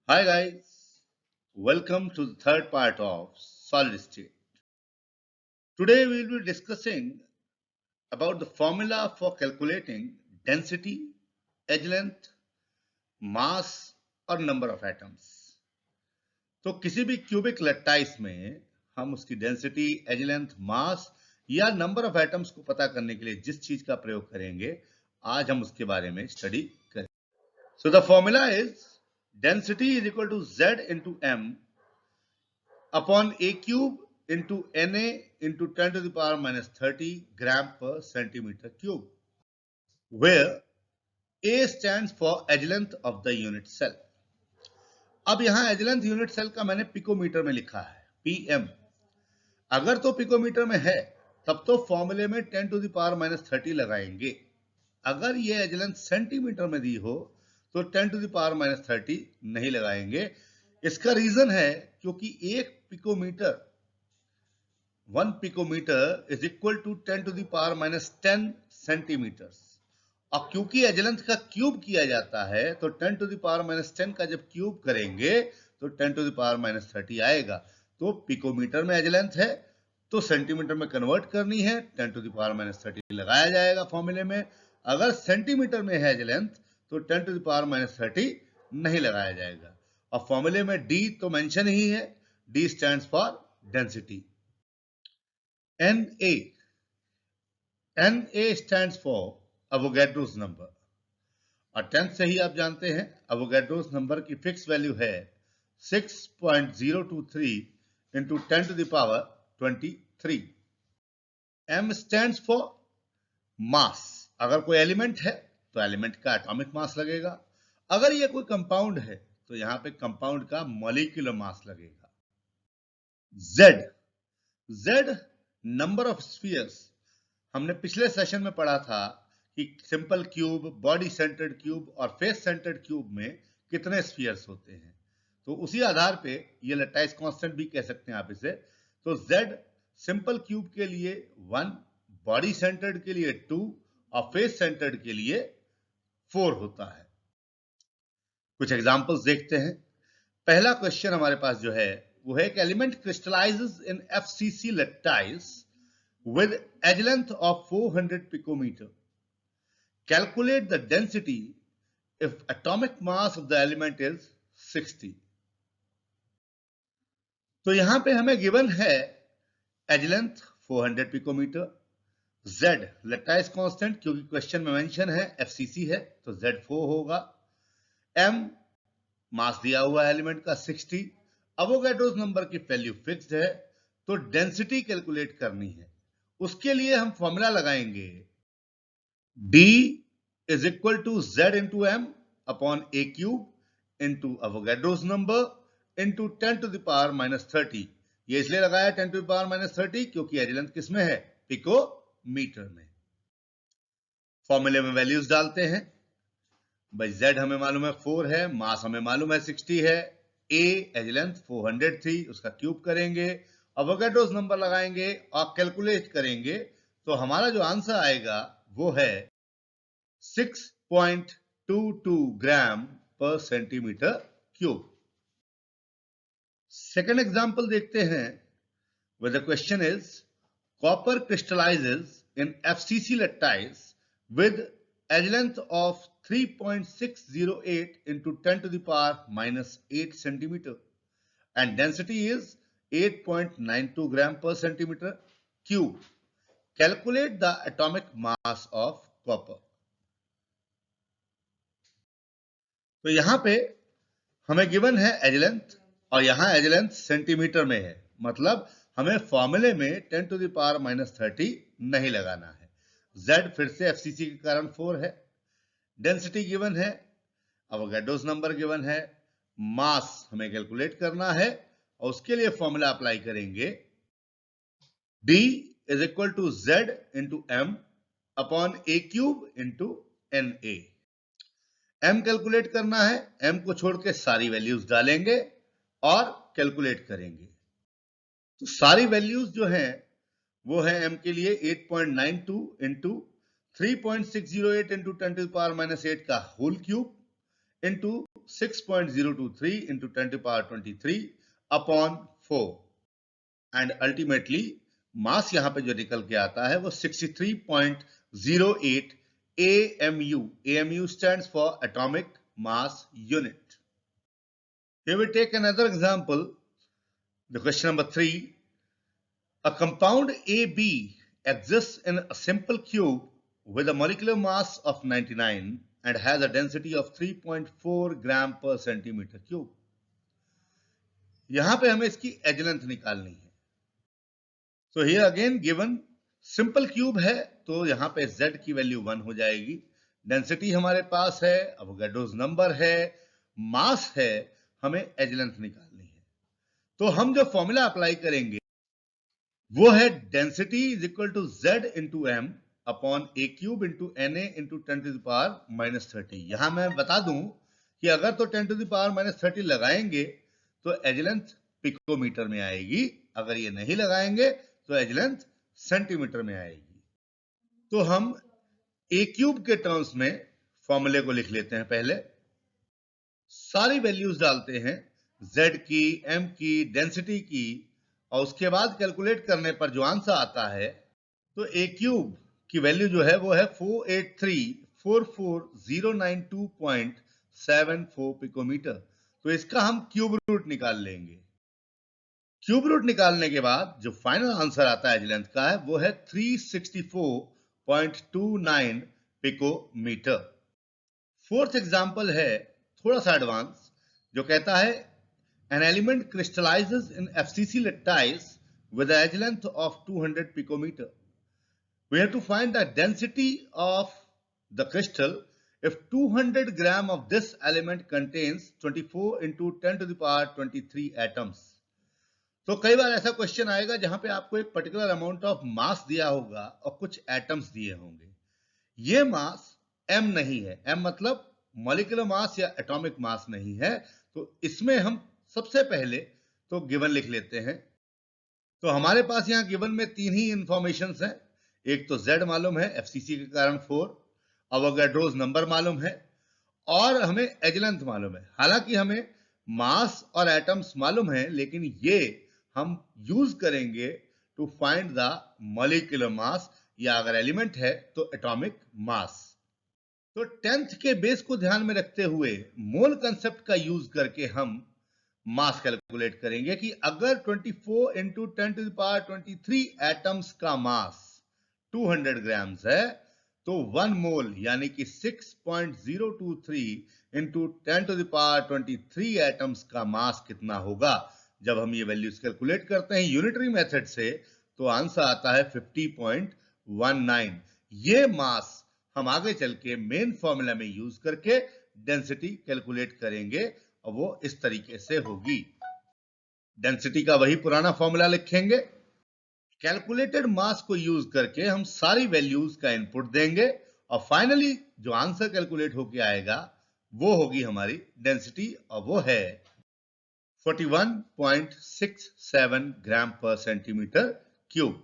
Hi guys, welcome to the third part of solid state. Today we will be discussing about the formula for calculating density, edge length, mass और number of atoms. तो किसी भी cubic लट्टाइस में हम उसकी density, as length, मास या number of atoms को पता करने के लिए जिस चीज का प्रयोग करेंगे आज हम उसके बारे में स्टडी करेंगे. So the formula is density is equal to Z into M upon a cube into Na into 10 to the power minus 30 gram per centimeter cube, where A stands for edge length of the unit cell. अब यहां edge length unit cell का मैंने picometre में लिखा है, pm. अगर तो picometre में है तब तो फॉर्मूले में 10 to the power minus 30 लगाएंगे. अगर ये edge length सेंटीमीटर में दी हो तो 10 to the power minus 30 नहीं लगाएंगे. इसका रीजन है क्योंकि एक picometre 1 picometer is equal to 10 to the power minus 10 centimetres. और क्योंकि एज लेंथ का क्यूब किया जाता है तो 10 to the power minus 10 का जब क्यूब करेंगे तो 10 to the power minus 30 आएगा. तो पिकोमीटर में एज लेंथ है तो सेंटीमीटर में कन्वर्ट करनी है, 10 to the power minus 30 लगाया जाएगा फॉर्मूले में. अगर सेंटीमीटर में है एज लेंथ तो 10 to the power minus 30 नहीं लगाया जाएगा. और फॉर्मूले में D तो मेंशन ही है, D stands for density. Na stands for Avogadro's number. और 10th से ही आप जानते हैं Avogadro's number की फिक्स वैल्यू है 6.023 into 10 to the power 23. M stands for mass. अगर कोई एलिमेंट है तो एलिमेंट का एटॉमिक मास लगेगा. अगर ये कोई कंपाउंड है तो यहां पे कंपाउंड का मॉलिक्यूलर मास लगेगा. Z number of spheres. हमने पिछले सेशन में पढ़ा था कि simple cube, body centred cube और फेस सेंटर्ड क्यूब में कितने स्फीयर्स होते हैं. तो उसी आधार पे ये लैटिस कांस्टेंट भी कह सकते हैं आप इसे. तो Z सिंपल क्यूब के लिए 1, बॉडी सेंटर्ड के लिए 2 और फेस सेंटर्ड के लिए 4 होता है. कुछ एग्जांपल्स देखते हैं. पहला क्वेश्चन हमारे पास जो है वो है कि element crystallises in FCC lattice with edge length of 400 picometer. Calculate the density if atomic mass of the element is 60. तो यहां पे हमें गिवन है edge length 400 picometer, Z lattice constant क्योंकि क्वेश्चन में मेंशन है FCC है तो Z4 होगा, M मास दिया हुआ है एलिमेंट का 60, अवोगाड्रोस नंबर की वैल्यू फिक्स्ड है तो डेंसिटी कैलकुलेट करनी है. उसके लिए हम फॉर्मूला लगाएंगे D is equal to Z into M upon A cube into Avogadro's number into 10 to the power minus 30. ये इसलिए लगाया 10 to the power minus 30 क्योंकि एज लेंथ किसमें है, पिकोमीटर में. फॉर्मूले में वैल्यूज डालते हैं. भाई Z हमें मालूम है 4 है, मास हमें मालूम है 60 है, A एज लेंथ 400 थी, उसका क्यूब करेंगे, अवोगाड्रोस नंबर लगाएंगे और कैलकुलेट करेंगे तो हमारा जो आंसर आएगा वो है 6.22 ग्राम पर सेंटीमीटर क्यूब. सेकेंड एग्जांपल देखते हैं. where the question is copper crystallizes in FCC lattice with edge length of 3.608 into 10 to the power minus 8 centimeter and density is 8.92 gram per centimeter cube. Calculate the atomic mass of copper. तो यहां पे हमें given है as length और यहां as length centimetre में है, मतलब हमें फॉर्मूले में 10 to the power minus 30 नहीं लगाना है. Z फिर से FCC के कारण 4 है, डेंसिटी गिवन है, अवोगाड्रोस नंबर गिवन है, मास हमें कैलकुलेट करना है और उसके लिए फॉर्मूला अप्लाई करेंगे D is equal to Z into M upon A cube into Na. M calculate करना है, M को छोड़ के सारी वैल्यूज डालेंगे और कैलकुलेट करेंगे. तो सारी वैल्यूज जो हैं वो है M के लिए 8.92 into 3.608 into 10 to the power minus 8 का whole cube, into 6.023 into 10 to the power 23 upon 4 and ultimately मास यहां पे जो निकल के आता है वो 63.08 AMU. AMU stands for atomic mass unit. Here we take another example. The question number 3. A compound AB exists in a simple cube with a molecular mass of 99 and has a density of 3.4 gram per centimeter cube. यहां पे हमें इसकी as length निकालनी है. So here again given simple cube है तो यहां पे z की वैल्यू 1 हो जाएगी. डेंसिटी हमारे पास है, अवोगाड्रोस नंबर है, मास है, हमें एज लेंथ निकालनी है. तो हम जो फॉर्मूला अप्लाई करेंगे वो है density is equal to z into M upon A cube into N A into 10 to the power -30. यहां मैं बता दूं कि अगर तो 10 टू द पावर -30 लगाएंगे तो एज लेंथ पिकोमीटर में आएगी, अगर ये नहीं लगाएंगे तो एज लेंथ सेंटीमीटर में आएगी. तो हम ए क्यूब के टर्म्स में फॉर्मूले को लिख लेते हैं. पहले सारी वैल्यूज डालते हैं, z की, m की, डेंसिटी की, और उसके बाद कैलकुलेट करने पर जो आंसर आता है तो ए क्यूब की वैल्यू जो है वो है 483,44092.74 पिकोमीटर. तो इसका हम क्यूब रूट निकाल लेंगे. क्यूब रूट निकालने के बाद जो फाइनल आंसर आता है एज लेंथ का है वो है 364.29 पिकोमीटर. फोर्थ एग्जांपल है थोड़ा सा एडवांस, जो कहता है an element crystallizes in FCC lattice with an edge length of 200 picometer. We have to find the density of the crystal if 200 gram of this element contains 24 into 10 to the power 23 atoms. तो कई बार ऐसा question आएगा जहां पे आपको एक particular amount of mass दिया होगा और कुछ एटम्स दिए होंगे. ये मास m नहीं है, m मतलब मॉलिक्यूलर मास या एटॉमिक मास नहीं है. तो इसमें हम सबसे पहले तो गिवन लिख लेते हैं. तो हमारे पास यहां गिवन में 3 ही इंफॉर्मेशंस हैं. एक तो z मालूम है, एफसीसी के कारण 4, अवोगाड्रोस नंबर मालूम है और हमें एज लेंथ मालूम है. हालांकि हमें मास और एटम्स मालूम है, लेकिन ये हम यूज करेंगे to find the molecular mass या अगर एलिमेंट है तो एटॉमिक मास. तो 10th के बेस को ध्यान में रखते हुए मोल कंसेप्ट का यूज करके हम मास कैलकुलेट करेंगे कि अगर 24 into 10 to the power 23 atoms का मास 200 ग्राम्स है तो 1 मोल यानी कि 6.023 into 10 to the power 23 atoms का मास कितना होगा. जब हम ये वैल्यूज कैलकुलेट करते हैं यूनिटरी मेथड से तो आंसर आता है 50.19. ये मास हम आगे चल के मेन फॉर्मूला में यूज करके डेंसिटी कैलकुलेट करेंगे और वो इस तरीके से होगी. डेंसिटी का वही पुराना फॉर्मूला लिखेंगे. कैलकुलेटेड मास को यूज करके हम सारी वैल्यूज का इनपुट देंगे और फाइनली जो आंसर कैलकुलेट होके आएगा वो होगी हमारी डेंसिटी और वो है 41.67 ग्राम पर सेंटीमीटर क्यूब.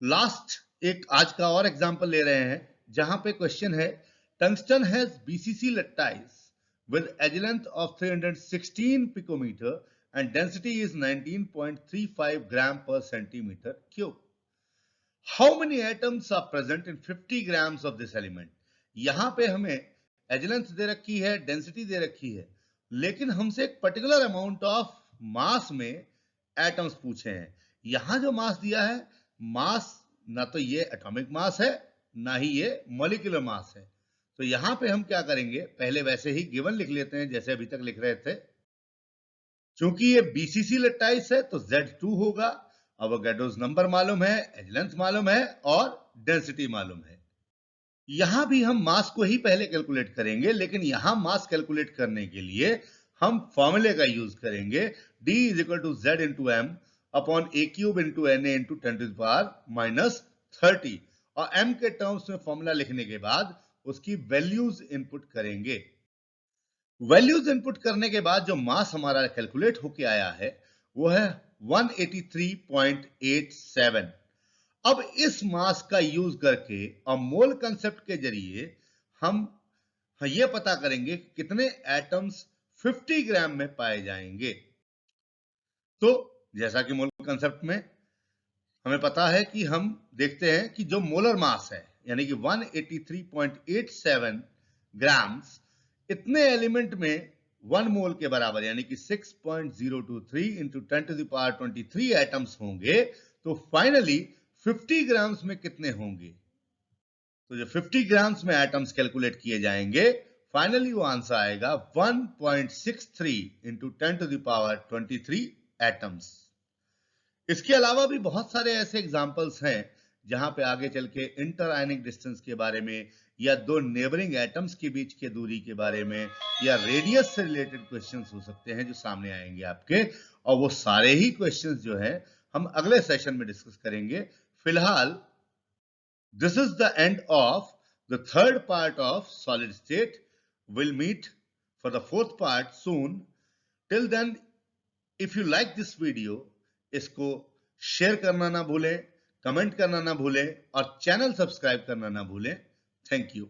लास्ट एक आज का और एग्जांपल ले रहे हैं जहां पे क्वेश्चन है tungsten has BCC lattice with edge length of 316 picometer and density is 19.35 gram per centimeter cube. How many atoms are present in 50 grams of this element? यहां पे हमें edge length दे रखी है, डेंसिटी दे रखी है, लेकिन हमसे एक पर्टिकुलर अमाउंट ऑफ मास में एटम्स पूछे हैं. यहां जो मास दिया है, मास ना तो ये एटॉमिक मास है ना ही ये मॉलिक्यूलर मास है. तो यहां पे हम क्या करेंगे, पहले वैसे ही गिवन लिख लेते हैं जैसे अभी तक लिख रहे थे. चूंकि ये बीसीसी लैटाइस है तो Z2 होगा, अवोगाड्रोस नंबर मालूम है, एज लेंथ मालूम है और डेंसिटी मालूम है. यहां भी हम मास को ही पहले कैलकुलेट करेंगे, लेकिन यहां मास कैलकुलेट करने के लिए हम फॉर्मूले का यूज करेंगे D is equal to Z into M upon A cube into N A into 10 to the power -30. और m के टर्म्स में फॉर्मूला लिखने के बाद उसकी वैल्यूज इनपुट करेंगे. वैल्यूज इनपुट करने के बाद जो मास हमारा कैलकुलेट होके आया है वो है 183.87. अब इस मास का यूज करके और मोल कंसेप्ट के जरिए हम ये पता करेंगे कि कितने एटम्स 50 ग्राम में पाए जाएंगे। तो जैसा कि मोल कंसेप्ट में हमें पता है कि हम देखते हैं कि जो मोलर मास है यानी कि 183.87 ग्राम्स इतने एलिमेंट में 1 मोल के बराबर यानी कि 6.023 into 10 to the power 23 atoms होंगे। तो फाइनली 50 ग्राम्स में कितने होंगे? तो जो 50 ग्राम्स में एटम्स कैलकुलेट किए जाएंगे, फाइनली वो आंसर आएगा 1.63 into 10 to the power 23 atoms. इसके अलावा भी बहुत सारे ऐसे एग्जाम्पल्स हैं जहां पे आगे चल के इंटर आयनिक डिस्टेंस के बारे में या दो नेबरिंग एटम्स के बीच के दूरी के बारे में या रेडियस से रिलेटेड क्वेश्चंस हो सकते हैं जो सामने आएंगे आपके, और वो सारे ही क्वेश्चंस जो हैं हम अगले सेशन में डिस्कस करेंगे। फिलहाल this is the end of the third part of solid state. We'll meet for the fourth part soon. Till then, if you like this video, इसको शेयर करना ना भूलें, कमेंट करना ना भूलें और चैनल सब्सक्राइब करना ना भूलें। Thank you.